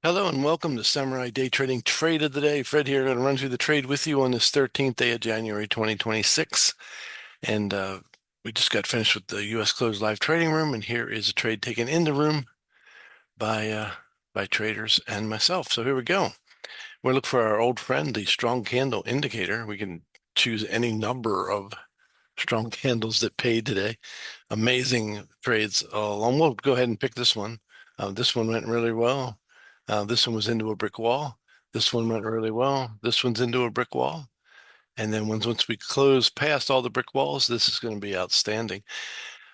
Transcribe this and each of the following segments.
Hello and welcome to Samurai Day Trading Trade of the Day. Fred here, going to run through the trade with you on this 13th day of January 2026. And we just got finished with the U.S. Closed Live Trading Room, and here is a trade taken in the room by traders and myself. So here we go. We'll look for our old friend, the strong candle indicator. We can choose any number of strong candles that paid today. Amazing trades all along. We'll go ahead and pick this one. This one went really well. This one was into a brick wall. This one went really well. This one's into a brick wall. And then once we close past all the brick walls, this is going to be outstanding.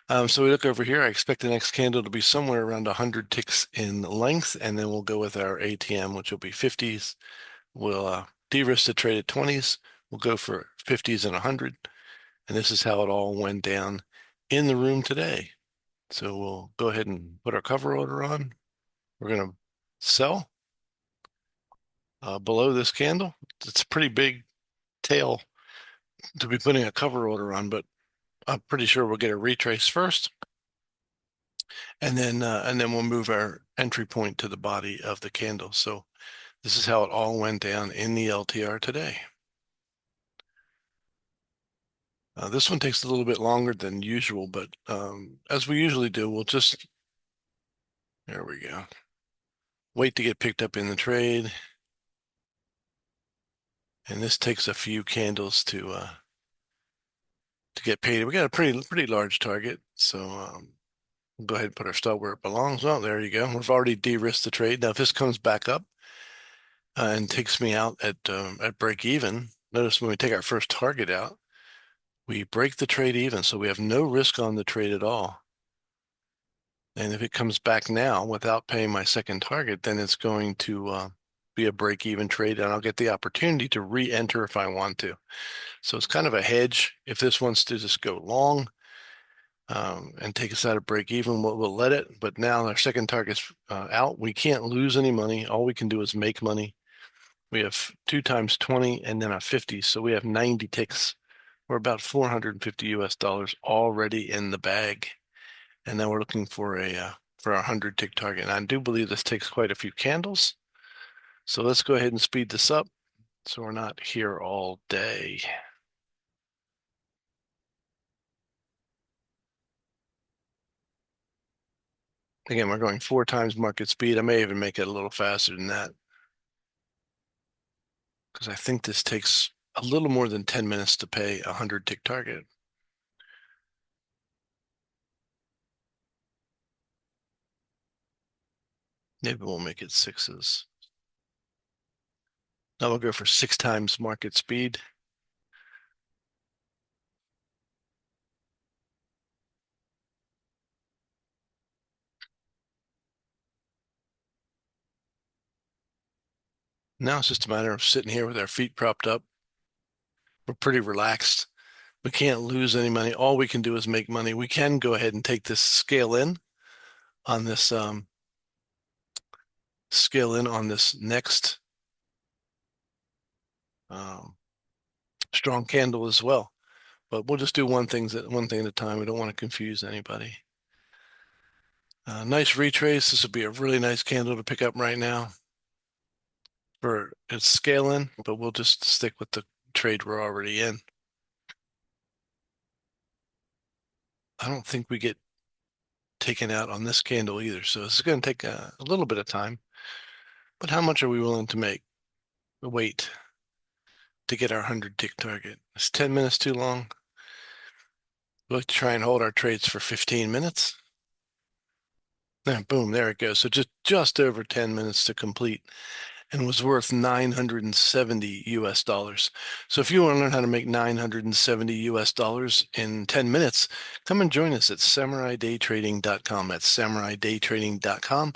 So we look over here. I expect the next candle to be somewhere around 100 ticks in length, and then we'll go with our ATM, which will be 50s. We'll de-risk the trade at 20s. We'll go for 50s and 100. And this is how it all went down in the room today. So we'll go ahead and put our cover order on. We're going to sell below this candle. It's a pretty big tail to be putting a cover order on, but I'm pretty sure we'll get a retrace first, and then we'll move our entry point to the body of the candle. So this is how it all went down in the LTR today. This one takes a little bit longer than usual, but as we usually do, we'll just, there we go, wait to get picked up in the trade. And this takes a few candles to get paid. We got a pretty large target, so we'll go ahead and put our stop where it belongs. Well, there you go. We've already de-risked the trade. Now, if this comes back up and takes me out at break even, notice when we take our first target out, we break the trade even, so we have no risk on the trade at all. And if it comes back now without paying my second target, then it's going to be a break-even trade, and I'll get the opportunity to re-enter if I want to. So it's kind of a hedge. If this wants to just go long and take us out of break even, we'll let it. But now our second target's out. We can't lose any money. All we can do is make money. We have 2 times 20 and then a 50. So we have 90 ticks. We're about 450 US dollars already in the bag. And now we're looking for our 100 tick target. And I do believe this takes quite a few candles. So let's go ahead and speed this up so we're not here all day. Again, we're going 4 times market speed. I may even make it a little faster than that, because I think this takes a little more than 10 minutes to pay a 100 tick target. Maybe we'll make it 6s. Now we'll go for 6 times market speed. Now it's just a matter of sitting here with our feet propped up. We're pretty relaxed. We can't lose any money. All we can do is make money. We can go ahead and take this scale in on this next strong candle as well. But we'll just do one thing at a time. We don't want to confuse anybody. Nice retrace. This would be a really nice candle to pick up right now for its scaling, but we'll just stick with the trade we're already in. I don't think we get taken out on this candle either, so this is going to take a little bit of time. But how much are we willing to wait to get our 100 tick target? Is 10 minutes too long? We'll like to try and hold our trades for 15 minutes. And boom, there it goes. So just over 10 minutes to complete, and was worth 970 US dollars. So if you want to learn how to make 970 US dollars in 10 minutes, come and join us at SamuraiDayTrading.com. That's SamuraiDayTrading.com,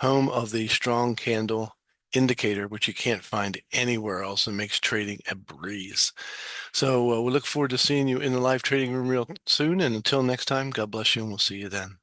home of the strong candle indicator, which you can't find anywhere else and makes trading a breeze. So we look forward to seeing you in the live trading room real soon. And until next time, God bless you, and we'll see you then.